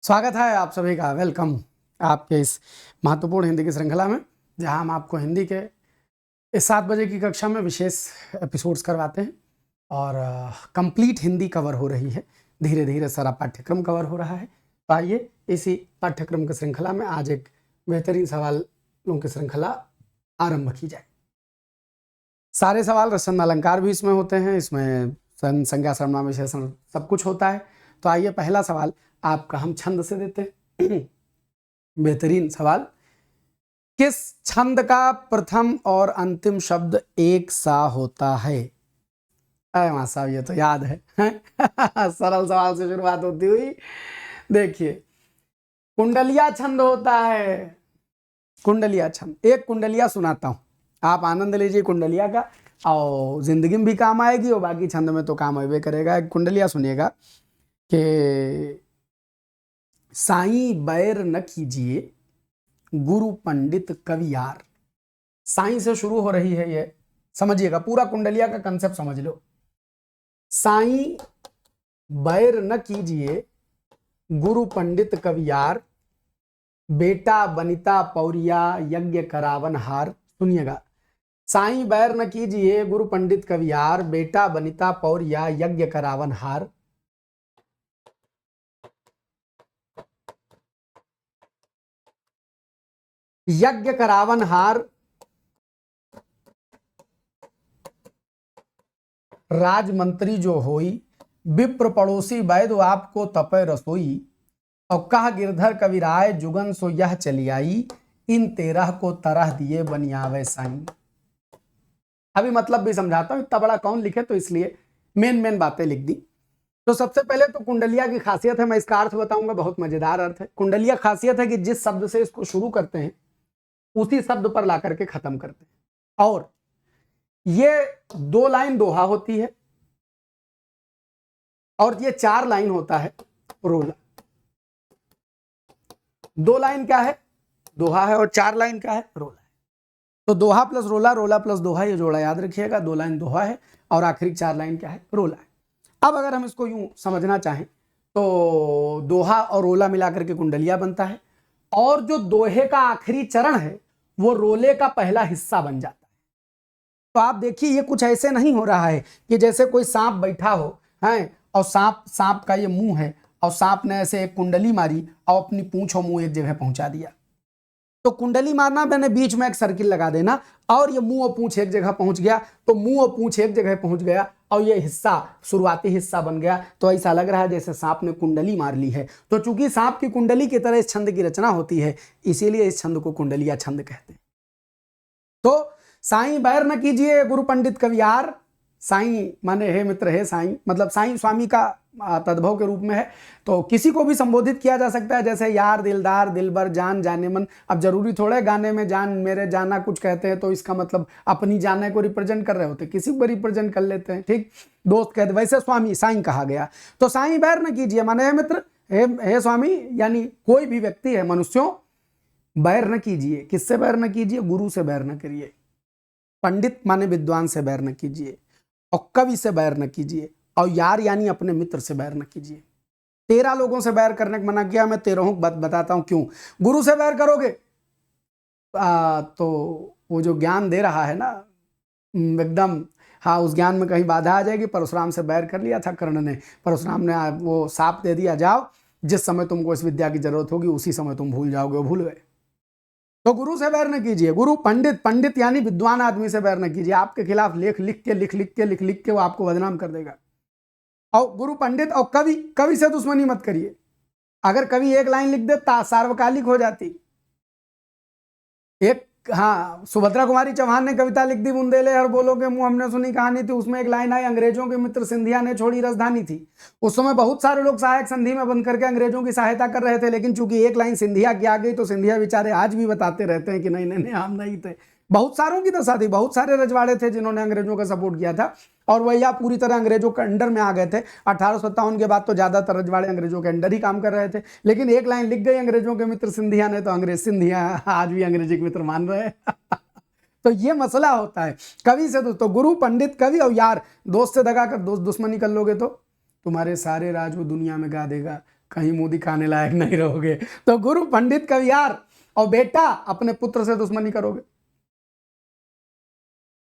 स्वागत है आप सभी का। वेलकम आपके इस महत्वपूर्ण हिंदी की श्रृंखला में, जहां हम आपको हिंदी के इस 7 बजे की कक्षा में विशेष एपिसोड्स करवाते हैं और कंप्लीट हिंदी कवर हो रही है। धीरे धीरे सारा पाठ्यक्रम कवर हो रहा है। तो आइए इसी पाठ्यक्रम की श्रृंखला में आज एक बेहतरीन सवालों की श्रृंखला आरंभ की जाए। सारे सवाल रचना अलंकार भी इसमें होते हैं, इसमें संज्ञा सर्वनाम विशेषण सब कुछ होता है। तो आइए पहला सवाल आपका हम छंद से देते हैं। बेहतरीन सवाल, किस छंद का प्रथम और अंतिम शब्द एक सा होता है? अरे मां साहब ये तो याद है। सरल सवाल से शुरुआत होती हुई देखिए, कुंडलिया छंद होता है। कुंडलिया छंद, एक कुंडलिया सुनाता हूं, आप आनंद लीजिए कुंडलिया का, और जिंदगी में भी काम आएगी और बाकी छंद में तो काम आवे करेगा। एक कुंडलिया सुनिएगा कि साईं बैर न कीजिए गुरु पंडित कवियार। साईं से शुरू हो रही है, ये समझिएगा, पूरा कुंडलिया का कंसेप्ट समझ लो। साईं बैर न कीजिए गुरु पंडित कवियार, बेटा बनिता पौरिया यज्ञ करावन हार। सुनिएगा, साईं बैर न कीजिए गुरु पंडित कवियार, बेटा बनिता पौरिया यज्ञ करावन हार। यज्ञ करावन हार, राजमंत्री जो होई, विप्र पड़ोसी वैद्य आपको तपय रसोई, और कह गिरधर कविराय जुगन सो यह चली आई, इन 13 को तरह दिए बनियावे साईं। अभी मतलब भी समझाता हूं, इतना बड़ा कौन लिखे तो इसलिए मेन बातें लिख दी। तो सबसे पहले तो कुंडलिया की खासियत है, मैं इसका अर्थ बताऊंगा, बहुत मजेदार अर्थ है। कुंडलिया खासियत है कि जिस शब्द से इसको शुरू करते हैं उसी शब्द पर ला करके खत्म करते हैं। और ये 2 लाइन दोहा होती है और ये 4 लाइन होता है रोला। 2 लाइन क्या है? दोहा है, और 4 लाइन क्या है? रोला है। तो दोहा प्लस रोला, रोला प्लस दोहा, ये जोड़ा याद रखिएगा। 2 लाइन दोहा है और आखिरी 4 लाइन क्या है? रोला है। अब अगर हम इसको यूं समझना चाहें तो दोहा और रोला मिलाकर के कुंडलिया बनता है, और जो दोहे का आखिरी चरण है वो रोले का पहला हिस्सा बन जाता है। तो आप देखिए, ये कुछ ऐसे नहीं हो रहा है कि जैसे कोई सांप बैठा हो हैं, और सांप का ये मुंह है, और सांप ने ऐसे एक कुंडली मारी और अपनी पूंछ और मुंह एक जगह पहुंचा दिया। तो कुंडली मारना मैंने बीच में एक सर्किल लगा देना, और ये मुंह और पूंछ एक जगह पहुंच गया, तो मुंह और पूंछ एक जगह पहुंच गया और ये हिस्सा शुरुआती हिस्सा बन गया। तो ऐसा लग रहा है जैसे सांप ने कुंडली मार ली है। तो चूंकि सांप की कुंडली की तरह इस छंद की रचना होती है, इसीलिए इस छंद को कुंडलिया छंद कहते हैं। तो साईं बैर न कीजिए गुरु पंडित कवियार, साईं माने हे मित्र, हे साईं मतलब साईं स्वामी का तद्भव के रूप में है। तो किसी को भी संबोधित किया जा सकता है, जैसे यार, दिलदार, दिलबर, जान, जाने मन। अब जरूरी थोड़ा है गाने में जान मेरे जाना कुछ कहते हैं तो इसका मतलब अपनी जाने को रिप्रेजेंट कर रहे होते, किसी को रिप्रेजेंट कर लेते हैं, ठीक, दोस्त कहते, वैसे स्वामी साईं कहा गया। तो साईं बैर न कीजिए माने हे मित्र, हे स्वामी, यानी कोई भी व्यक्ति है, मनुष्यों, बैर न कीजिए। किससे बैर न कीजिए? गुरु से बैर न करिए। पंडित माने विद्वान से बैर न कीजिए, और कवि से बैर न कीजिए, और यार यानी अपने मित्र से बैर न कीजिए। 13 लोगों से बैर करने को मना किया। मैं 13 बताता हूं क्यों। गुरु से बैर करोगे तो वो जो ज्ञान दे रहा है ना, एकदम, हाँ, उस ज्ञान में कहीं बाधा आ जाएगी। परशुराम से बैर कर लिया था कर्ण ने। परशुराम ने वो साप दे दिया, जाओ जिस समय तुमको इस विद्या की जरूरत होगी उसी समय तुम भूल जाओगे। वो भूल गए। तो गुरु से बैर न कीजिए। गुरु पंडित यानी विद्वान आदमी से बैर न कीजिए। आपके खिलाफ लिख लिख के वो आपको बदनाम कर देगा। और गुरु पंडित, और कवि से दुश्मनी मत करिए। अगर कवि एक लाइन लिख दे सार्वकालिक हो जाती। एक, हाँ, सुभद्रा कुमारी चौहान ने कविता लिख दी, बुंदेले हर बोलो के मुंह हमने सुनी कहानी थी। उसमें एक लाइन आई, अंग्रेजों के मित्र सिंधिया ने छोड़ी राजधानी थी। उस समय बहुत सारे लोग सहायक संधि में बंद करके अंग्रेजों की सहायता कर रहे थे, लेकिन चूंकि एक लाइन सिंधिया की आ गई तो सिंधिया बेचारे आज भी बताते रहते हैं कि नहीं नहीं नहीं, हम नहीं थे। बहुत सारों की दशा थी, बहुत सारे रजवाड़े थे जिन्होंने अंग्रेजों का सपोर्ट किया था, और वह या पूरी तरह अंग्रेजों के अंडर में आ गए थे। 1857 के बाद तो ज्यादातर रजवाड़े अंग्रेजों के अंडर ही काम कर रहे थे। लेकिन एक लाइन लिख गई अंग्रेजों के मित्र सिंधिया ने, तो अंग्रेज सिंधिया आज भी अंग्रेजी के मित्र मान रहे हैं। तो ये मसला होता है कवि से। तो गुरु पंडित कवि, और यार, दोस्त से दगा कर दोस्त दुश्मनी कर लोगे तो तुम्हारे सारे राज वो दुनिया में गा देगा। कहीं मुंह दिखाने लायक नहीं रहोगे। तो गुरु पंडित कवियार और बेटा अपने पुत्र से दुश्मनी करोगे,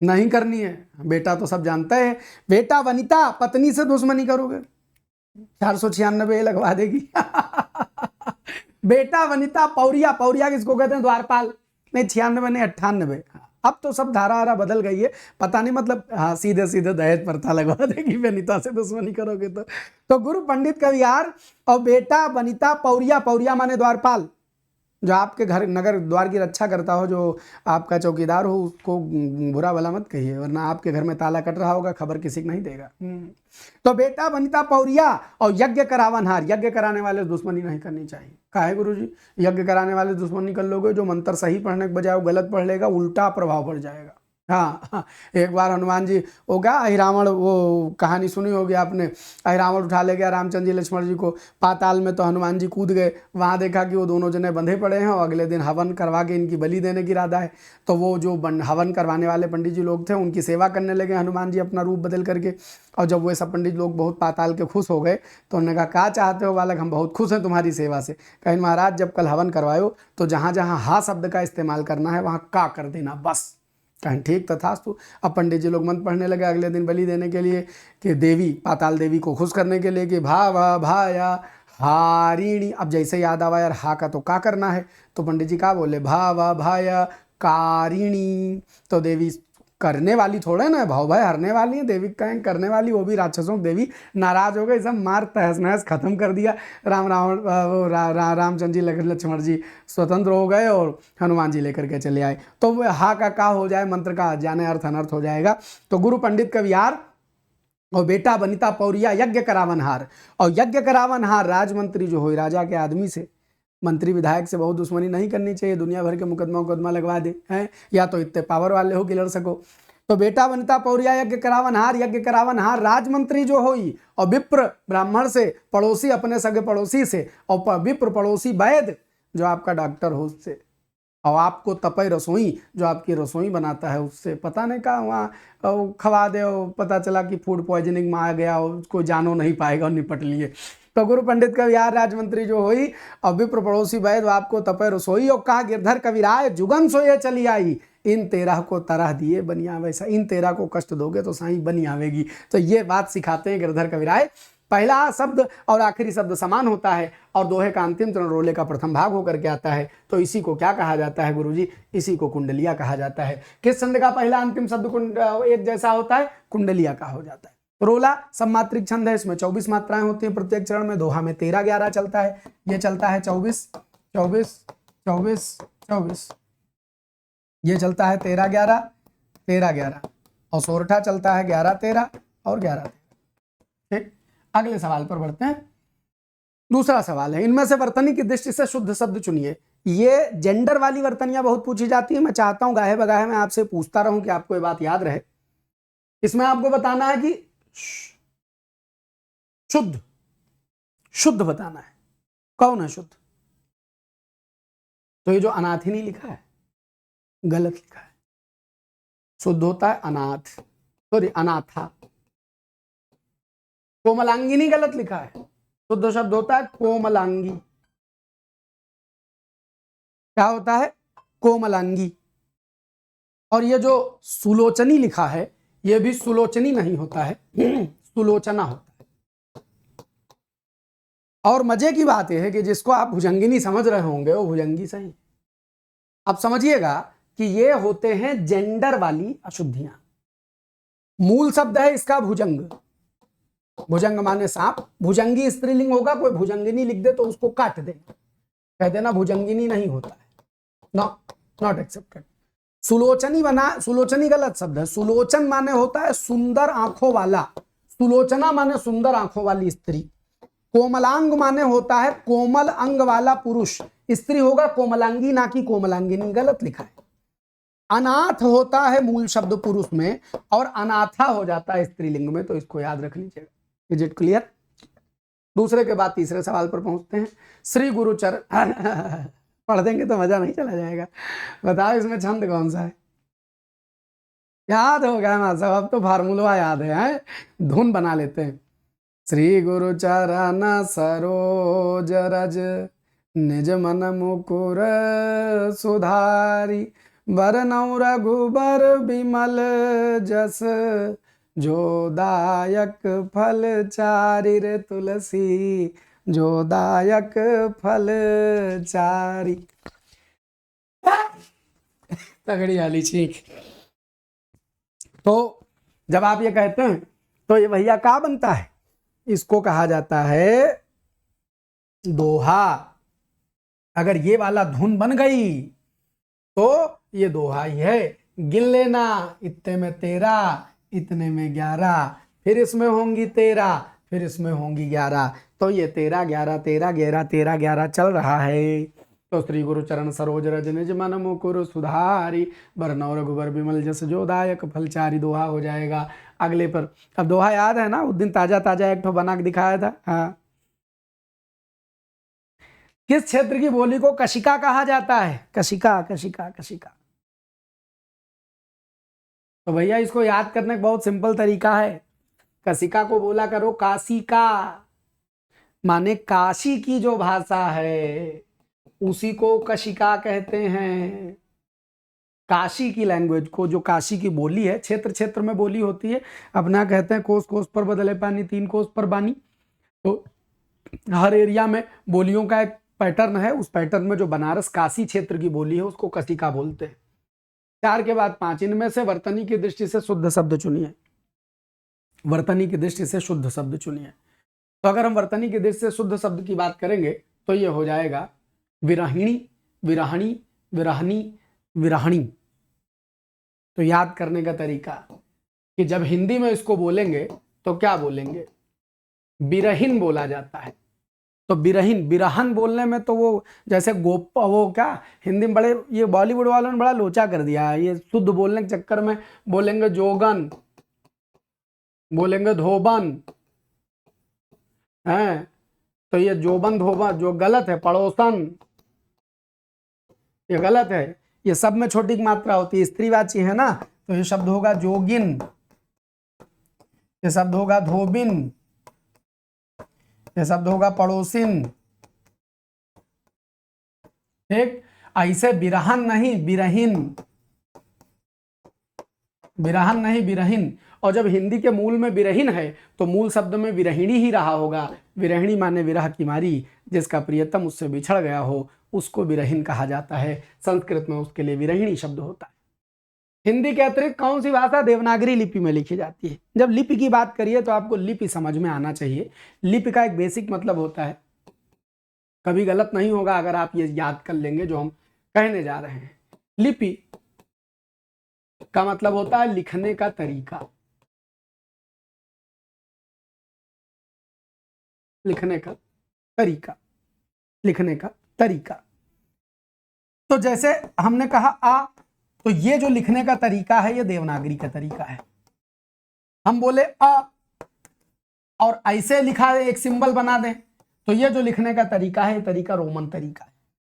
नहीं करनी है, बेटा तो सब जानता है। बेटा वनिता पत्नी से दुश्मनी करोगे, 496 लगवा देगी। बेटा वनिता पौरिया, पौरिया किसको कहते हैं? द्वारपाल। नहीं 96 नहीं 98, अब तो सब धारा हारा बदल गई है, पता नहीं, मतलब हाँ सीधे सीधे दहेज प्रथा लगवा देगी वनिता से दुश्मनी करोगे तो गुरु पंडित कवियार और बेटा वनिता पौरिया, पौरिया माने द्वारपाल, जो आपके घर नगर द्वार की रक्षा करता हो, जो आपका चौकीदार हो, उसको बुरा भला मत कहिए, वरना आपके घर में ताला कट रहा होगा, खबर किसी को नहीं देगा। तो बेटा वनिता पौरिया और यज्ञ करावनहार, यज्ञ कराने वाले दुश्मनी नहीं करनी चाहिए। काहे गुरुजी? यज्ञ कराने वाले दुश्मनी कर लोगे, जो मंत्र सही पढ़ने के बजाय वो गलत पढ़ लेगा, उल्टा प्रभाव पड़ जाएगा। हाँ, एक बार हनुमान जी हो गया अहिरावण, वो कहानी सुनी होगी आपने, अहिरावण उठा ले गया रामचंद्र जी लक्ष्मण जी को पाताल में, तो हनुमान जी कूद गए, वहाँ देखा कि वो दोनों जने बंधे पड़े हैं और अगले दिन हवन करवा के इनकी बलि देने की इरादा है। तो वो जो हवन करवाने वाले पंडित जी लोग थे उनकी सेवा करने लगे हनुमान जी अपना रूप बदल करके। और जब वो सब पंडित लोग बहुत पाताल के खुश हो गए तो उन्होंने कहा क्या चाहते हो बालक, हम बहुत खुश हैं तुम्हारी सेवा से। कहीं महाराज जब कल हवन करवायो तो जहाँ जहाँ हा शब्द का इस्तेमाल करना है वहाँ का कर देना बस। कहीं ठीक तथास्तु। अब पंडित जी लोग मंत्र पढ़ने लगे अगले दिन बलि देने के लिए कि देवी पाताल देवी को खुश करने के लिए कि भा भाया हारिणी। अब जैसे याद आवा यार हा का तो का करना है, तो पंडित जी का बोले भा भाया कारिणी। तो देवी करने वाली थोड़े ना, भाव भाई हरने वाली है, देवी कहें करने वाली, वो भी राक्षसों की देवी। नाराज हो गए, सब मार तहस नहस खत्म कर दिया। रामचंद्र जी लक्ष्मण जी स्वतंत्र हो गए और हनुमान जी लेकर के चले आए। तो वो हा का हो जाए, मंत्र का जाने अर्थ अनर्थ हो जाएगा। तो गुरु पंडित कवियार और बेटा वनिता पौरिया यज्ञ करावनहार, और यज्ञ करावनहार राजमंत्री जो हो, राजा के आदमी से, मंत्री विधायक से बहुत दुश्मनी नहीं करनी चाहिए, दुनिया भर के मुकदमा लगवा दे हैं, या तो इतने पावर वाले हो कि लड़ सको। तो बेटा वनिता पौरिया यज्ञ करावनहार राजमंत्री जो होई, और विप्र ब्राह्मण से, पड़ोसी अपने सगे पड़ोसी से, और विप्र पड़ोसी वैद्य जो आपका डॉक्टर हो उससे, और आपको तपय रसोई जो आपकी रसोई बनाता है उससे। पता नहीं कहा वहाँ खवा दे, पता चला कि फूड पॉइजनिंग में आ गया, उसको जानो नहीं पाएगा और निपट लिए। तो गुरु पंडित कवियार राजमंत्री जो होई, और विप्र पड़ोसी वैद्य आपको तपय रसोई, और कहा गिरधर कविराय जुगन सोए चली आई, इन 13 को तरह दिए बनिया वैसा। इन 13 को कष्ट दोगे तो साई बनी आवेगी। तो ये बात सिखाते हैं गिरधर कविराय। पहला शब्द और आखिरी शब्द समान होता है, और दोहे का अंतिम तृण रोले का प्रथम भाग होकर के आता है। तो इसी को क्या कहा जाता है गुरुजी? इसी को कुंडलिया कहा जाता है। किस छंद का पहला अंतिम शब्द एक जैसा होता है? कुंडलिया का हो जाता है। रोला सम्मात्रिक छंद है, इसमें 24 मात्राएं होती हैं प्रत्येक चरण में। दोहा में 13-11 चलता है, ये चलता है 24 24 24 24, ये चलता है 13-11 13-11, और सोरठा चलता है 11-13 और 11-13। ठीक, अगले सवाल पर बढ़ते हैं। दूसरा सवाल है, इनमें से वर्तनी की दृष्टि से शुद्ध शब्द चुनिए। ये जेंडर वाली वर्तनियां बहुत पूछी जाती है, मैं चाहता हूं गाहे बगाहे मैं आपसे पूछता रहूं कि आपको ये बात याद रहे। इसमें आपको बताना है कि शुद्ध शुद्ध बताना है, कौन है शुद्ध? तो ये जो अनाथिनी लिखा है गलत लिखा है, शुद्ध होता है अनाथ, सॉरी अनाथा। कोमलांगिनी गलत लिखा है, शुद्ध शब्द होता है कोमलांगी। क्या होता है? कोमलांगी। और ये जो सुलोचनी लिखा है ये भी सुलोचनी नहीं होता है, सुलोचना होता है। और मजे की बात यह है कि जिसको आप भुजंगिनी समझ रहे होंगे वो भुजंगी सही। अब समझिएगा कि ये होते हैं जेंडर वाली अशुद्धियां। मूल शब्द है इसका भुजंग, भुजंग माने सांप, भुजंगी स्त्रीलिंग होगा, कोई भुजंगिनी लिख दे तो उसको काट देना, कह देना भुजंगिनी नहीं होता है, नॉट एक्सेप्टेड। सुलोचनी बना, सुलोचनी गलत शब्द है। सुलोचन माने होता है सुंदर आंखों वाला, सुलोचना माने सुंदर आंखों वाली स्त्री। कोमलांग माने होता है कोमल अंग वाला पुरुष, स्त्री होगा कोमलांगी ना कि कोमलांगिनी, गलत लिखा है। अनाथ होता है मूल शब्द पुरुष में और अनाथा हो जाता है स्त्रीलिंग में, तो इसको याद रख लीजिएगा। Is it clear? दूसरे के बाद तीसरे सवाल पर पहुंचते हैं। श्री गुरुचरण पढ़ देंगे तो मजा नहीं चला जाएगा। बताओ इसमें छंद कौन सा है? याद हो गया ना सब, अब तो फार्मूला याद है, धुन बना लेते हैं। श्री गुरु चरण सरोज रज निज मन मुकुर सुधारी, बरनउँ रघुबर बिमल जस जो दायक फल चारि। रे तुलसी जो दायक फल चारि। तगड़ी वाली चीख। तो जब आप ये कहते हैं तो ये भैया क्या बनता है? इसको कहा जाता है दोहा। अगर ये वाला धुन बन गई तो ये दोहा ही है। गिन लेना, इतने में 13, इतने में 11, फिर इसमें होंगी 13, फिर इसमें होंगी 11, तो ये 13 11 13 11 13 11 चल रहा है। तो श्री गुरु चरण सरोज रज निज मन मुकुर सुधारी, बरनउँ रघुबर बिमल जस जो दायक फल चारि। दोहा हो जाएगा अगले पर। अब दोहा याद है ना? उस दिन ताजा ताजा एक ठो बना के दिखाया था। हाँ, किस क्षेत्र की बोली को कशिका कहा जाता है? कशिका कशिका कशिका। तो भैया इसको याद करने का बहुत सिंपल तरीका है। कशिका को बोला करो काशी का, माने काशी की जो भाषा है उसी को कशिका कहते हैं। काशी की लैंग्वेज को, जो काशी की बोली है, क्षेत्र क्षेत्र में बोली होती है। अपना कहते हैं कोस कोस पर बदले पानी, 3 कोस पर बानी। तो हर एरिया में बोलियों का एक पैटर्न है। उस पैटर्न में जो बनारस काशी क्षेत्र की बोली है उसको कशिका बोलते हैं। 4 के बाद 5। इनमें से वर्तनी की दृष्टि से शुद्ध शब्द चुनिए। वर्तनी की दृष्टि से शुद्ध शब्द चुनिए। तो अगर हम वर्तनी की दृष्टि से शुद्ध शब्द की बात करेंगे तो ये हो जाएगा विरहिणी, विरहणी, विरहनी, विरहणी। तो याद करने का तरीका कि जब हिंदी में इसको बोलेंगे तो क्या बोलेंगे? बिरहिन बोला जाता है। तो बिरहिन, बिरहन बोलने में तो वो जैसे गोप, वो क्या हिंदी में बड़े, ये बॉलीवुड वालों ने बड़ा लोचा कर दिया है। ये शुद्ध बोलने के चक्कर में बोलेंगे जोगन, बोलेंगे धोबन है। तो ये जोबन धोबन जो गलत है। पड़ोसन, ये गलत है। ये सब में छोटी की मात्रा होती है, स्त्रीवाची है ना। तो ये शब्द होगा जोगिन, ये शब्द होगा धोबिन, ये शब्द होगा पड़ोसिन। ठीक, ऐसे बिरहन नहीं बिरहिन, बिरहन नहीं बिरहिन। और जब हिंदी के मूल में बिरहिन है तो मूल शब्द में विरहिणी ही रहा होगा। विरहिणी माने विरह की मारी, जिसका प्रियतम उससे बिछड़ गया हो उसको विरहिन कहा जाता है। संस्कृत में उसके लिए विरहिणी शब्द होता है। हिंदी के अतिरिक्त कौन सी भाषा देवनागरी लिपि में लिखी जाती है? जब लिपि की बात करिए तो आपको लिपि समझ में आना चाहिए। लिपि का एक बेसिक मतलब होता है, कभी गलत नहीं होगा अगर आप ये याद कर लेंगे जो हम कहने जा रहे हैं। लिपि का मतलब होता है लिखने का तरीका, लिखने का तरीका, लिखने का तरीका। तो जैसे हमने कहा आ, तो ये जो लिखने का तरीका है ये देवनागरी का तरीका है। हम बोले आ और ऐसे लिखा है, एक सिंबल बना दें, तो ये जो लिखने का तरीका है ये तरीका रोमन तरीका है।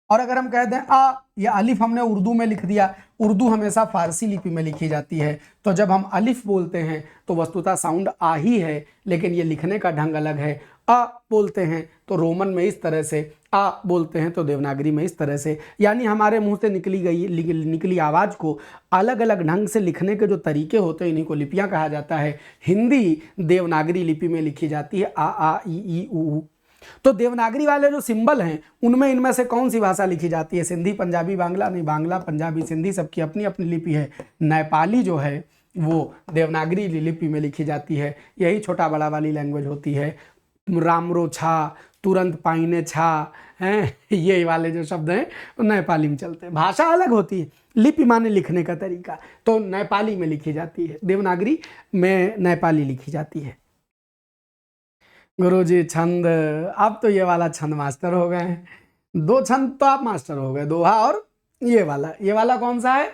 और अगर हम कह दें आ, ये अलिफ हमने उर्दू में लिख दिया। उर्दू हमेशा फारसी लिपि में लिखी जाती है। तो जब हम अलिफ बोलते हैं तो वस्तुतः साउंड आ ही है, लेकिन ये लिखने का ढंग अलग है। आ बोलते हैं तो रोमन में इस तरह से, आ बोलते हैं तो देवनागरी में इस तरह से। यानी हमारे मुंह से निकली आवाज़ को अलग अलग ढंग से लिखने के जो तरीके होते हैं इन्हीं को लिपियाँ कहा जाता है। हिंदी देवनागरी लिपि में लिखी जाती है, आ ई उ। तो देवनागरी वाले जो सिंबल हैं उनमें इनमें से कौन सी भाषा लिखी जाती है? सिंधी, पंजाबी, बांग्ला? नहीं, बांग्ला, पंजाबी, सिंधी सबकी अपनी अपनी लिपि है। नेपाली जो है वो देवनागरी लिपि में लिखी जाती है। यही छोटा बड़ा वाली लैंग्वेज होती है। रामरो छा, तुरंत पाइने छा हैं, ये वाले जो शब्द हैं वो नेपाली में चलते हैं। भाषा अलग होती है, लिपि माने लिखने का तरीका। तो नेपाली में लिखी जाती है, देवनागरी में नेपाली लिखी जाती है। गुरुजी छंद, अब तो ये वाला छंद मास्टर हो गए हैं। 2 छंद तो आप मास्टर हो गए, दोहा और ये वाला। ये वाला कौन सा है?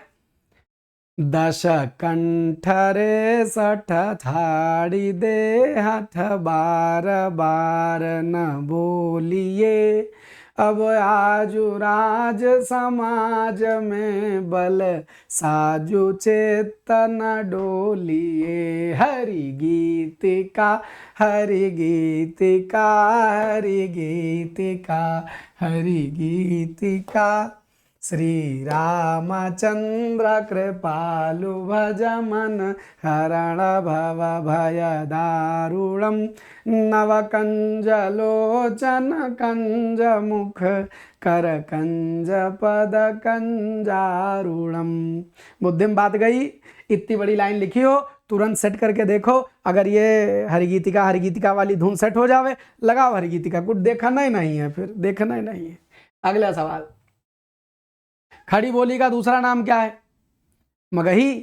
दश कंठरे सठ थाड़ी दे हठ बार बार न बोलिए, अब आजु राज समाज में बल साजु चेतन डोलिए। हरि गीतिका हरि गीतिका हरि गीतिका हरि गीतिका, श्री रामचंद्र कृपालु भज मन हरण भव भय दारुणम, नव कंज लोचन कंज मुख कर कंज पद कंजारुणम। बुद्धिम बात गई। इतनी बड़ी लाइन लिखी हो, तुरंत सेट करके देखो। अगर ये हरिगीतिका वाली धुन सेट हो जावे, लगाओ हरिगीतिका, कुछ देखना ही नहीं है, फिर देखना ही नहीं है। अगला सवाल, खड़ी बोली का दूसरा नाम क्या है? मगही,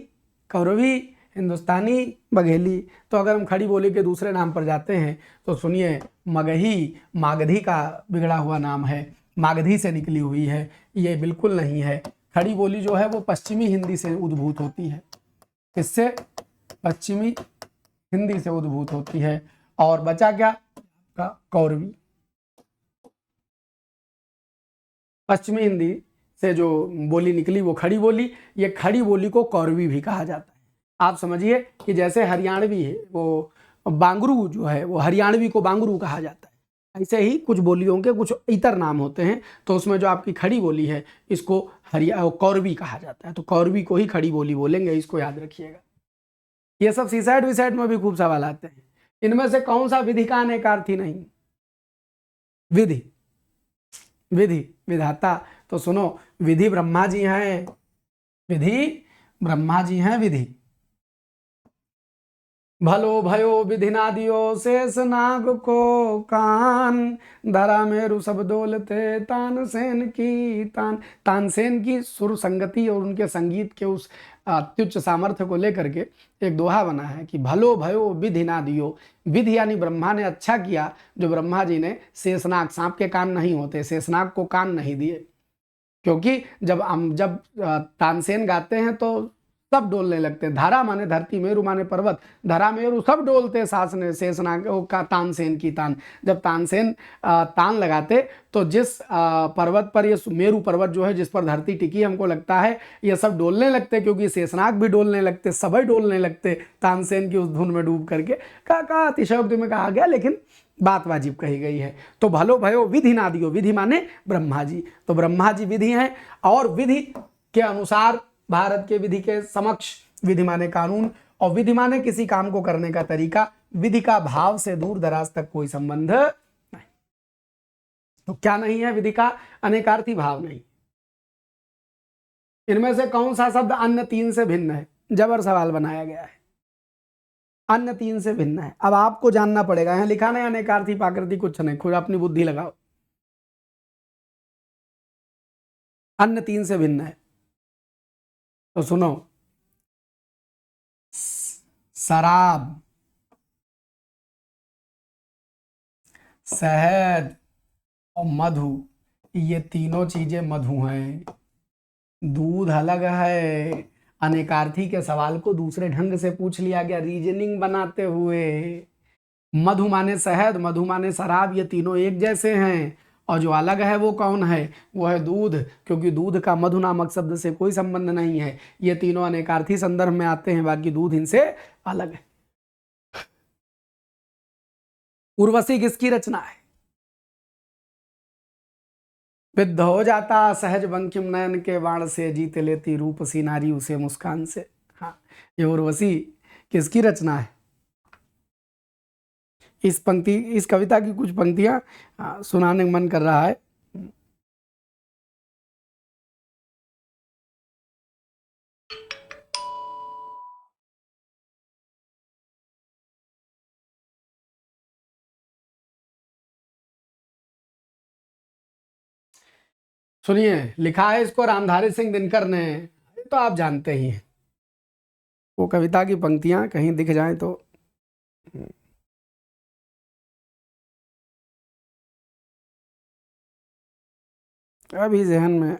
कौरवी, हिंदुस्तानी, बघेली। तो अगर हम खड़ी बोली के दूसरे नाम पर जाते हैं तो सुनिए, मगही मागधी का बिगड़ा हुआ नाम है, मागधी से निकली हुई है, ये बिल्कुल नहीं है। खड़ी बोली जो है वो पश्चिमी हिंदी से उद्भूत होती है। इससे पश्चिमी हिंदी से उद्भूत होती है। और बचा क्या? कौरवी। पश्चिमी हिंदी से जो बोली निकली वो खड़ी बोली। ये खड़ी बोली को कौरवी भी कहा जाता है। आप समझिए कि जैसे हरियाणवी है वो बांगरू जो है, वो हरियाणवी को बांगरू कहा जाता है, ऐसे ही कुछ बोलियों के कुछ इतर नाम होते हैं। तो उसमें जो आपकी खड़ी बोली है इसको कौरवी कहा जाता है। तो कौरवी को ही खड़ी बोली बोलेंगे, इसको याद रखिएगा। ये सब सीसाइड विसाइड में भी खूब सवाल आते हैं। इनमें से कौन सा विधि का अनेकार्थी नहीं? विधि, विधि विधाता। तो सुनो, विधि ब्रह्मा जी हैं, विधि ब्रह्मा जी हैं। विधि भलो भयो विधि ना दियो, शेष नाग को कान, धरा मेरु सब डोलते तानसेन की तान। तानसेन की सुर संगति और उनके संगीत के उस अत्युच्च सामर्थ्य को लेकर के एक दोहा बना है कि भलो भयो विधि ना दियो। विधि यानी ब्रह्मा ने अच्छा किया जो ब्रह्मा जी ने शेषनाग, सांप के कान नहीं होते, शेषनाग को कान नहीं दिए। क्योंकि जब तानसेन गाते हैं तो सब डोलने लगते हैं। धारा माने धरती, मेरु माने पर्वत, धरा मेरु सब डोलते सास ने शेषनाग का तानसेन की तान। जब तानसेन तान लगाते तो जिस पर्वत पर, ये मेरु पर्वत जो है जिस पर धरती टिकी, हमको लगता है ये सब डोलने लगते, क्योंकि शेषनाग भी डोलने लगते, सभी डोलने लगते तानसेन की उस धुन में डूब करके। का अतिशयोक्ति में कहा गया, लेकिन बात वाजिब कही गई है। तो भलो भयो विधि ना दियो, विधि माने ब्रह्मा जी। तो ब्रह्मा जी विधि हैं, और विधि के अनुसार, भारत के विधि के समक्ष, विधि माने कानून, और विधि माने किसी काम को करने का तरीका। विधि का भाव से दूर दराज तक कोई संबंध नहीं। तो क्या नहीं है? विधि का अनेकार्थी भाव नहीं। इनमें से कौन सा शब्द अन्य तीन से भिन्न है? जबर सवाल बनाया गया है। अन्य तीन से भिन्न है। अब आपको जानना पड़ेगा, यहां लिखा नहीं अनेकार्थी प्राकृतिक कुछ नहीं, खुद अपनी बुद्धि लगाओ। अन्य तीन से भिन्न है तो सुनो, शराब, शहद और मधु, ये तीनों चीजें मधु हैं। दूध अलग है। अनेकार्थी के सवाल को दूसरे ढंग से पूछ लिया गया, रीजनिंग बनाते हुए। मधु माने शहद, मधु माने शराब, ये तीनों एक जैसे हैं। और जो अलग है वो कौन है? वो है दूध, क्योंकि दूध का मधु नामक शब्द से कोई संबंध नहीं है। ये तीनों अनेकार्थी संदर्भ में आते हैं, बाकी दूध इनसे अलग है। उर्वशी किसकी रचना है? विद्ध हो जाता सहज बंकिम नयन के बाण से, जीत लेती रूप सी नारी उसे मुस्कान से। हाँ, ये उर्वशी किसकी रचना है? इस कविता की कुछ पंक्तियां सुनाने का मन कर रहा है। सुनिए, लिखा है इसको रामधारी सिंह दिनकर ने, तो आप जानते ही हैं। वो कविता की पंक्तियां कहीं दिख जाएं तो अभी जहन में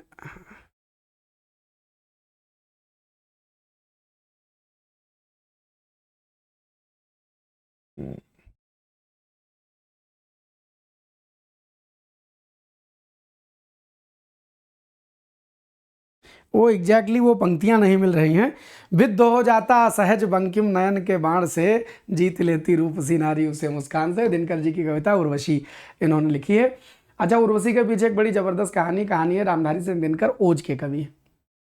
वो एग्जैक्टली वो पंक्तियां नहीं मिल रही हैं। विद्ध हो जाता सहज बंकिम नयन के बाण से, जीत लेती रूपसी नारी उसे मुस्कान से। दिनकर जी की कविता उर्वशी इन्होंने लिखी है। अच्छा, उर्वशी के पीछे एक बड़ी जबरदस्त कहानी है। रामधारी सिंह दिनकर ओज के कवि हैं।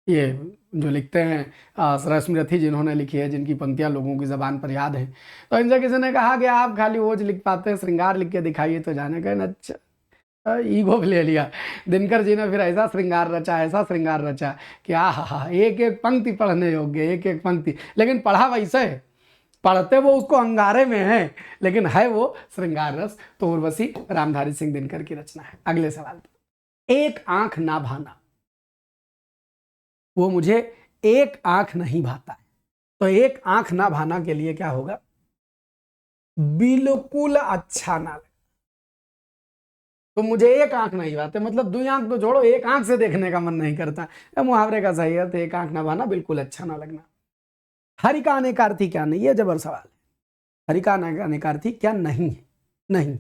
ये जो लिखते हैं सरस्मृति जिन्होंने लिखी है, जिनकी पंक्तियां लोगों की जबान पर याद है। तो इनसे किसी ने कहा कि आप खाली ओज लिख पाते हैं, श्रृंगार लिख के दिखाइए। तो जाने कहे न, अच्छा ईगो भी ले लिया। दिनकर जी ने फिर ऐसा श्रृंगार रचा, ऐसा श्रृंगार रचा कि हा एक एक पंक्ति पढ़ने योग्य, एक एक पंक्ति। लेकिन पढ़ा वैसे है, पढ़ते वो उसको अंगारे में है, लेकिन है वो श्रृंगार रस। तो उर्वशी रामधारी सिंह दिनकर की रचना है। अगले सवाल, एक आंख ना भाना, वो मुझे एक आंख नहीं भाता है। तो एक आंख ना भाना के लिए क्या होगा? बिल्कुल अच्छा ना लगे। तो मुझे एक आंख नहीं भाते, मतलब दुई आंख तो छोड़ो, एक आंख से देखने का मन नहीं करता। मुहावरे का सही अर्थ एक आंख ना भाना, बिल्कुल अच्छा ना लगना। हरि का अनेकार्थी क्या नहीं है? जबर सवाल है। हरि का अनेकार्थी क्या नहीं है? नहीं।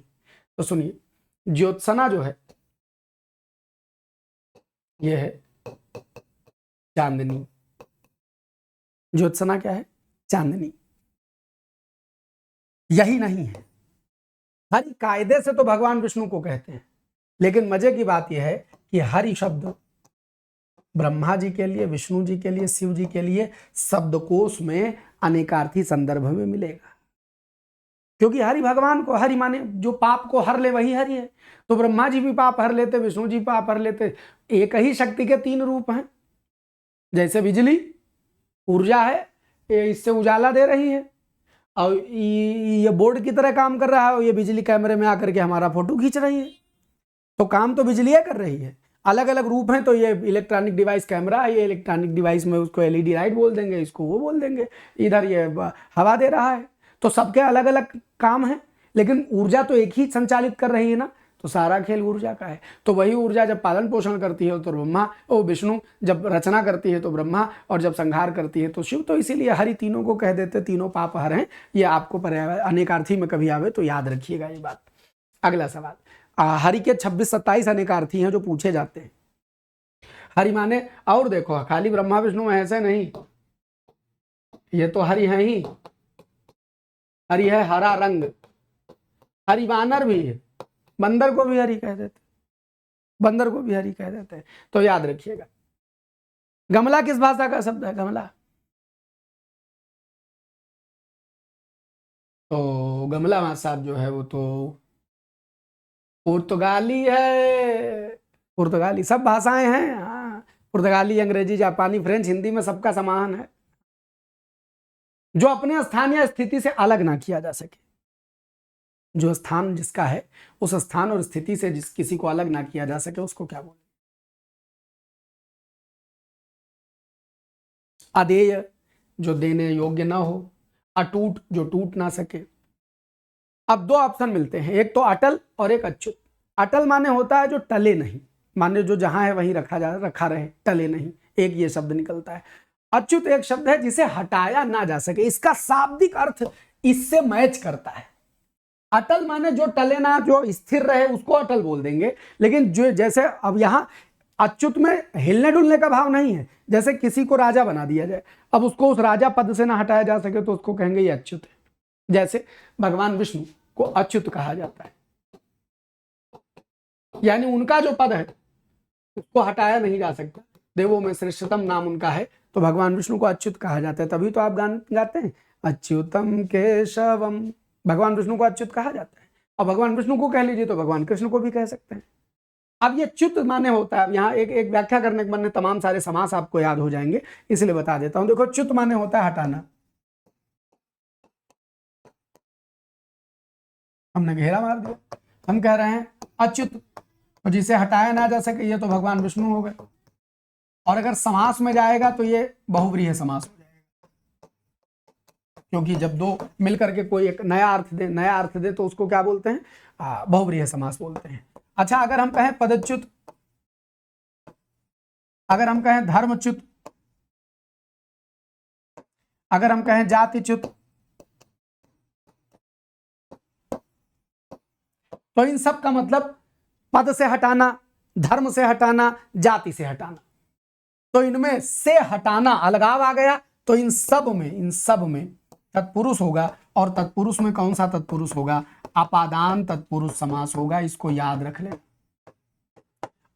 तो सुनिए, ज्योत्सना जो है यह है चांदनी। ज्योत्सना क्या है? चांदनी। यही नहीं है, हरि कायदे से तो भगवान विष्णु को कहते हैं, लेकिन मजे की बात यह है कि हरि शब्द ब्रह्मा जी के लिए, विष्णु जी के लिए, शिव जी के लिए शब्दकोश में अनेकार्थी संदर्भ में मिलेगा। क्योंकि हरि भगवान को, हरि माने जो पाप को हर ले वही हरि है। तो ब्रह्मा जी भी पाप हर लेते, विष्णु जी पाप हर लेते। एक ही शक्ति के तीन रूप हैं। जैसे बिजली ऊर्जा है, ये इससे उजाला दे रही है, और ये बोर्ड की तरह काम कर रहा है, और ये बिजली कैमरे में आकर के हमारा फोटो खींच रही है। तो काम तो बिजली कर रही है, अलग अलग रूप हैं। तो ये इलेक्ट्रॉनिक डिवाइस कैमरा है, ये इलेक्ट्रॉनिक डिवाइस में उसको एलईडी लाइट बोल देंगे, इसको वो बोल देंगे, इधर ये हवा दे रहा है। तो सबके अलग अलग काम है, लेकिन ऊर्जा तो एक ही संचालित कर रही है ना। तो सारा खेल ऊर्जा का है। तो वही ऊर्जा जब पालन पोषण करती है तो ब्रह्मा, ओ विष्णु, जब रचना करती है तो ब्रह्मा, और जब संहार करती है तो शिव। तो इसीलिए हरि तीनों को कह देते, तीनों पाप हर हैं। ये आपको अनेकार्थी में कभी आवे तो याद रखिएगा ये बात। अगला सवाल, हरि के 26-27 अनेकार्थी हैं जो पूछे जाते हैं। हरि माने, और देखो खाली ब्रह्मा विष्णु ऐसे नहीं, ये तो हरि है ही। हरि है हरा रंग, हरि वानर भी है, बंदर को भी हरि कह देते, बंदर को भी हरि कह देते हैं। तो याद रखिएगा। गमला किस भाषा का शब्द है? गमला, तो गमला भाषा जो है वो तो पुर्तगाली है। पुर्तगाली, सब भाषाएं हैं, हाँ। पुर्तगाली, अंग्रेजी, जापानी, फ्रेंच, हिंदी में सबका समान है। जो अपने स्थान या स्थिति से अलग ना किया जा सके, जो स्थान जिसका है उस स्थान और स्थिति से जिस किसी को अलग ना किया जा सके, उसको क्या बोले? अदेय, जो देने योग्य ना हो। अटूट, जो टूट ना सके। अब दो ऑप्शन मिलते हैं, एक तो अटल और एक अच्युत। अटल माने होता है जो टले नहीं, माने जो जहां है वहीं रखा रहे, टले नहीं, एक ये शब्द निकलता है। अच्युत एक शब्द है जिसे हटाया ना जा सके, इसका शाब्दिक अर्थ इससे मैच करता है। अटल माने जो टले ना, जो स्थिर रहे, उसको अटल बोल देंगे। लेकिन जो, जैसे अब यहां अच्युत में हिलने डुलने का भाव नहीं है। जैसे किसी को राजा बना दिया जाए, अब उसको उस राजा पद से ना हटाया जा सके तो उसको कहेंगे ये अच्युत है। जैसे भगवान विष्णु को अच्युत कहा जाता है, यानी उनका जो पद है उसको हटाया नहीं जा सकता। देवों में श्रेष्ठतम नाम उनका है, तो भगवान विष्णु को अच्युत कहा जाता है। तभी तो आप गान गाते हैं, अच्युतम केशवम। भगवान विष्णु को अच्युत कहा जाता है। और भगवान विष्णु को कह लीजिए तो भगवान कृष्ण को भी कह सकते हैं। अब ये च्युत माने होता है, अब यहाँ एक एक व्याख्या करने के मन में तमाम सारे समास आपको याद हो जाएंगे, इसलिए बता देता हूं। देखो, च्युत माने होता है हटाना, हमने घेरा मार दिया, हम कह रहे हैं अच्युत, और जिसे हटाया ना जा सके ये तो भगवान विष्णु हो गए। और अगर समास में जाएगा तो ये बहुव्रीहि समास हो जाएगा, क्योंकि जब दो मिलकर के कोई एक नया अर्थ दे तो उसको क्या बोलते हैं? बहुव्रीहि समास बोलते हैं। अच्छा, अगर हम कहें पदच्युत, अगर हम कहें धर्मच्युत, अगर हम कहें जातिच्युत, तो इन सब का मतलब पद से हटाना, धर्म से हटाना, जाति से हटाना। तो इनमें से हटाना, अलगाव आ गया, तो इन सब में तत्पुरुष होगा। और तत्पुरुष में कौन सा तत्पुरुष होगा? अपादान तत्पुरुष समास होगा। इसको याद रख लें।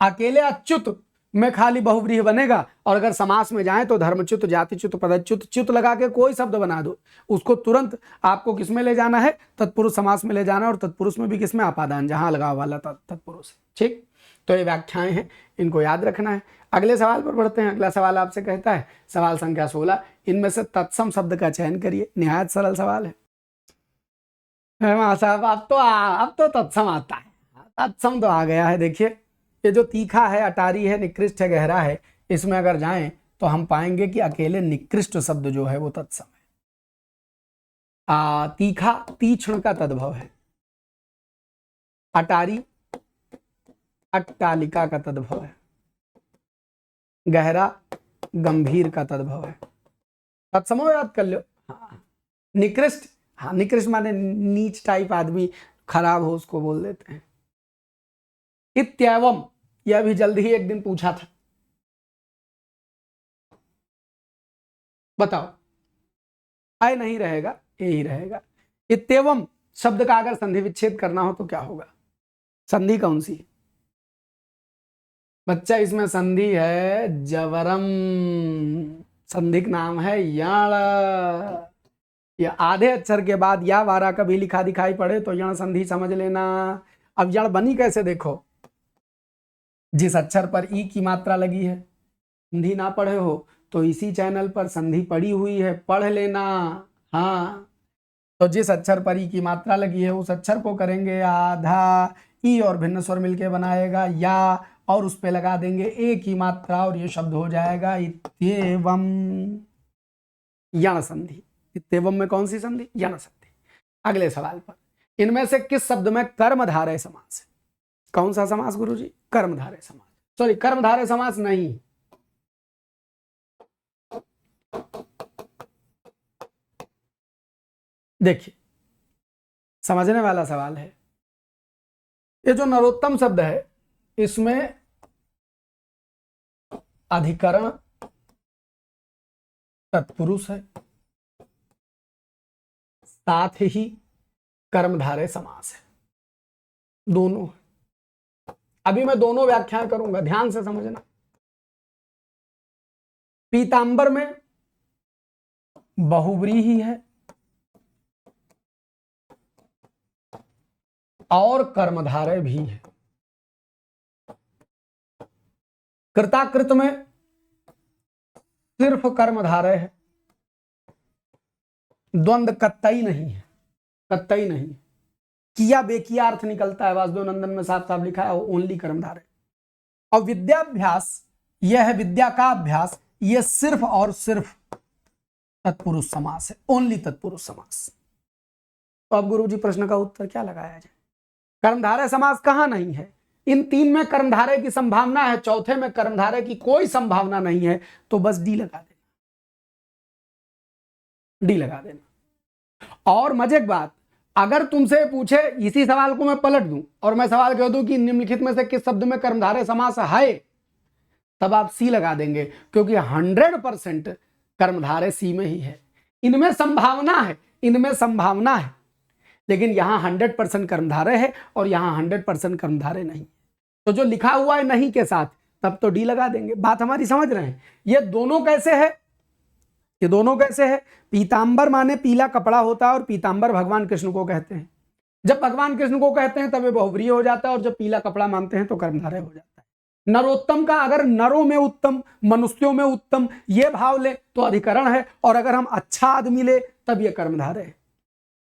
अकेले अच्युत में खाली बहुव्रीहि बनेगा, और अगर समास में जाए तो धर्मच्युत, जातिच्युत, पदच्युत, च्युत लगा के कोई शब्द बना दो, उसको तुरंत आपको किस में ले जाना है? तत्पुरुष समास में ले जाना है। और तत्पुरुष में भी किसमें? अपादान, जहां अलगाव वाला तत्पुरुष। ठीक, तो ये व्याख्याएं हैं, इनको याद रखना है। अगले सवाल पर बढ़ते हैं। अगला सवाल आपसे कहता है, सवाल संख्या 16, इनमें से तत्सम शब्द का चयन करिए। निहायत सरल सवाल है साहब। अब तो तत्सम आता है, तत्सम तो आ गया है। देखिए, ये जो तीखा है, अटारी है, निकृष्ट है, गहरा है, इसमें अगर जाएं तो हम पाएंगे कि अकेले निकृष्ट शब्द जो है वो तत्सम है। तीखा तीक्ष्ण का तद्भव है, अटारी अट्टालिका का तद्भव है, गहरा गंभीर का तद्भव है। तत्समो याद कर लो। हाँ, निकृष्ट, हाँ निकृष्ट माने नीच टाइप आदमी, खराब हो उसको बोल देते हैं। इत्येवम, यह भी जल्दी ही एक दिन पूछा था। बताओ, आय नहीं रहेगा, यही रहेगा। इत्येवम शब्द का अगर संधि विच्छेद करना हो तो क्या होगा? संधि कौन सी? बच्चा, इसमें संधि है जवरम, संधिक नाम है यण। या आधे अक्षर के बाद या वारा कभी लिखा दिखाई पड़े तो यण संधि समझ लेना। अब यण बनी कैसे देखो, जिस अक्षर पर ई की मात्रा लगी है, संधि ना पढ़े हो तो इसी चैनल पर संधि पड़ी हुई है, पढ़ लेना। हाँ, तो जिस अक्षर पर ई की मात्रा लगी है उस अक्षर को करेंगे आधा, ई और भिन्न स्वर मिलके बनाएगा या, और उस पे लगा देंगे ए की मात्रा, और ये शब्द हो जाएगा इत्येवम, यण संधि। इत्येवम में कौन सी संधि? यण संधि। अगले सवाल पर, इनमें से किस शब्द में कर्मधारय समास है? कौन सा समास गुरुजी? कर्मधारय समास। सॉरी, कर्मधारय समास नहीं, देखिए समझने वाला सवाल है। ये जो नरोत्तम शब्द है, इसमें अधिकरण तत्पुरुष है, साथ ही कर्मधारय समास है, दोनों। अभी मैं दोनों व्याख्या करूंगा, ध्यान से समझना। पीतांबर में बहुव्रीहि है और कर्मधारय भी है। कृताकृत में सिर्फ कर्मधारय है, द्वंद्व कतई नहीं है, कतई नहीं। किया बेकिया अर्थ निकलता है, वासुदेव नंदन में साफ साफ लिखा है ओनली कर्मधारय। और विद्याभ्यास, यह है विद्या का अभ्यास, यह सिर्फ और सिर्फ तत्पुरुष समास है, ओनली तत्पुरुष समास। तो अब गुरुजी प्रश्न का उत्तर क्या लगाया जाए? कर्मधारय समास कहां नहीं है? इन तीन में कर्मधारय की संभावना है, चौथे में कर्मधारय की कोई संभावना नहीं है, तो बस डी लगा देना, डी लगा देना। और मजे की बात, अगर तुमसे पूछे, इसी सवाल को मैं पलट दूं और मैं सवाल कह दूं कि निम्नलिखित में से किस शब्द में कर्मधारय समास है, तब आप सी लगा देंगे, क्योंकि 100% कर्मधारय सी में ही है। इनमें संभावना है, इनमें संभावना है, लेकिन यहां 100% कर्मधारय है और यहां 100% कर्मधारय नहीं। तो जो लिखा हुआ है नहीं के साथ, तब तो डी लगा देंगे। बात हमारी समझ रहे हैं? ये दोनों कैसे है? ये दोनों कैसे है? पीतांबर माने पीला कपड़ा होता है, और पीतांबर भगवान कृष्ण को कहते हैं। जब भगवान कृष्ण को कहते हैं तब ये बहुव्रीहि हो जाता है, और जब पीला कपड़ा मानते हैं तो कर्मधारय हो जाता है। नरोत्तम का अगर नरों में उत्तम, मनुष्यों में उत्तम, ये भाव ले तो अधिकरण है, और अगर हम अच्छा आदमी ले तब ये कर्मधारय है।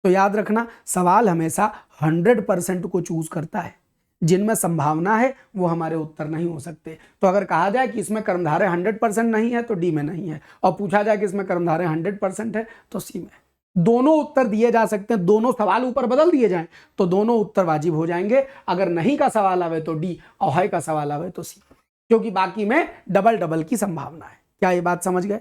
तो याद रखना, सवाल हमेशा 100% को चूज करता है, जिनमें संभावना है वो हमारे उत्तर नहीं हो सकते। तो अगर कहा जाए कि इसमें कर्मधारय 100% नहीं है तो डी में नहीं है, और पूछा जाए कि इसमें कर्मधारय 100% है तो सी में। दोनों उत्तर दिए जा सकते हैं, दोनों सवाल ऊपर बदल दिए जाएं तो दोनों उत्तर वाजिब हो जाएंगे। अगर नहीं का सवाल आवे तो डी, और है का सवाल आवे तो सी, क्योंकि बाकी में डबल डबल की संभावना है। क्या ये बात समझ गए?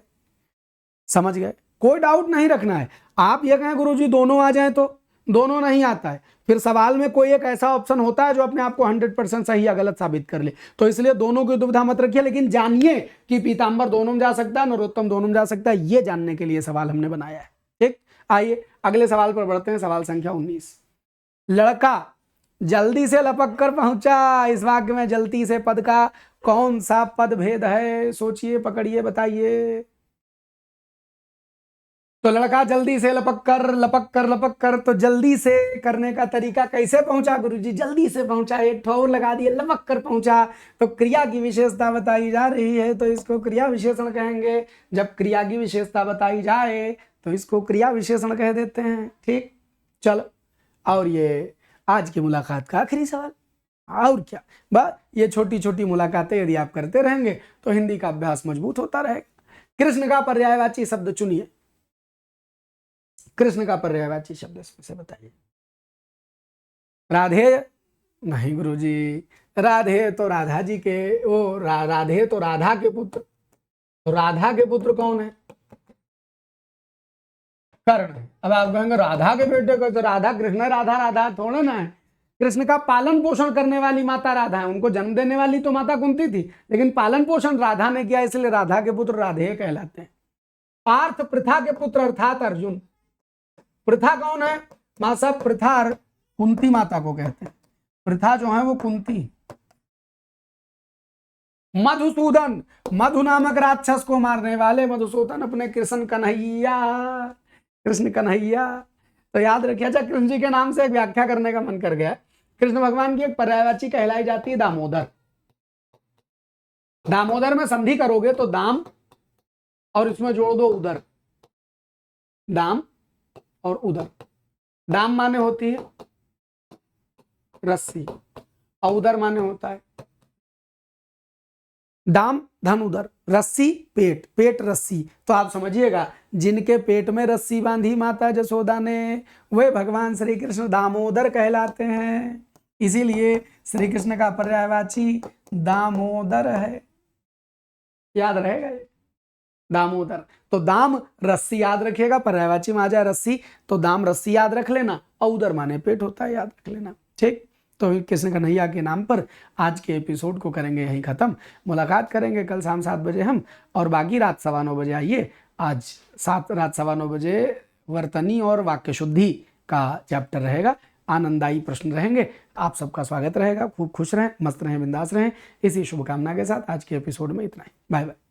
समझ गए? कोई डाउट नहीं रखना है। आप ये कहें गुरुजी दोनों आ जाएं तो दोनों नहीं आता है, फिर सवाल में कोई एक ऐसा ऑप्शन होता है जो अपने आप को 100% सही या गलत साबित कर ले। तो इसलिए दोनों की दुविधा मत रखिए, लेकिन जानिए कि पीतांबर दोनों में जा सकता है, नरोत्तम दोनों में जा सकता है, ये जानने के लिए सवाल हमने बनाया है। ठीक, आइए अगले सवाल पर बढ़ते हैं। सवाल संख्या 19। लड़का जल्दी से लपक कर पहुंचा, इस वाक्य में जल्दी से पद का कौन सा पद भेद है? सोचिए, पकड़िए, बताइए। तो लड़का जल्दी से लपक कर, तो जल्दी से करने का तरीका कैसे पहुंचा गुरुजी? जल्दी से पहुंचा, एक ठोर लगा दिए, लपक कर पहुंचा। तो क्रिया की विशेषता बताई जा रही है तो इसको क्रिया विशेषण कहेंगे। जब क्रिया की विशेषता बताई जाए तो इसको क्रिया विशेषण कह देते हैं। ठीक, चलो, और ये आज की मुलाकात का आखिरी सवाल। और क्या, बस ये छोटी छोटी मुलाकातें यदि आप करते रहेंगे तो हिंदी का अभ्यास मजबूत होता रहेगा। कृष्ण का पर्यायवाची शब्द चुनिए। कृष्ण का पर्यायवाची शब्द इसमें से बताइए। राधे नहीं गुरुजी, राधे तो राधा जी के राधे तो राधा के पुत्र। तो राधा के पुत्र कौन है? कर्ण है। अब आप कहेंगे राधा के बेटे को, तो राधा कृष्ण है, राधा राधा थोड़ा ना है। कृष्ण का पालन पोषण करने वाली माता राधा है, उनको जन्म देने वाली तो माता कुंती थी, लेकिन पालन पोषण राधा ने किया, इसलिए राधा के पुत्र राधे कहलाते हैं। पार्थ प्रथा के पुत्र अर्थात अर्जुन। प्रथा कौन है? मां साहब प्रथा कुंती माता को कहते हैं। प्रथा जो है वो कुंती। मधुसूदन, मधु नामक राक्षस को मारने वाले मधुसूदन अपने कृष्ण कन्हैया, कृष्ण कन्हैया। तो याद रखिए। अच्छा, कृष्ण जी के नाम से एक व्याख्या करने का मन कर गया। कृष्ण भगवान की एक पर्यायवाची कहलाई जाती है दामोदर। दामोदर में संधि करोगे तो दाम और इसमें जोड़ दो उदर, दाम और उदर। दाम माने होती है रस्सी और उदर माने होता है दाम धन उदर, रस्सी पेट, पेट रस्सी। तो आप समझिएगा, जिनके पेट में रस्सी बांधी माता जसोदा ने, वे भगवान श्री कृष्ण दामोदर कहलाते हैं। इसीलिए श्री कृष्ण का पर्यायवाची दामोदर है। याद रहेगा ये, दामोदर। तो दाम रस्सी याद रखिएगा, पर्यायवाची में आ जाए रस्सी तो दाम रस्सी याद रख लेना, और उदर माने पेट होता है, याद रख लेना। ठीक, तो कृष्ण कन्हैया के नाम पर आज के एपिसोड को करेंगे यहीं खत्म। मुलाकात करेंगे कल शाम 7 बजे हम, और बाकी रात 9:15 बजे आइए। आज रात 9:15 बजे वर्तनी और वाक्य शुद्धि का चैप्टर रहेगा। आनंददायी प्रश्न रहेंगे। आप सबका स्वागत रहेगा। खूब खुश रहें, मस्त रहें, बिंदास रहें। इसी शुभकामना के साथ आज के एपिसोड में इतना ही। Bye bye.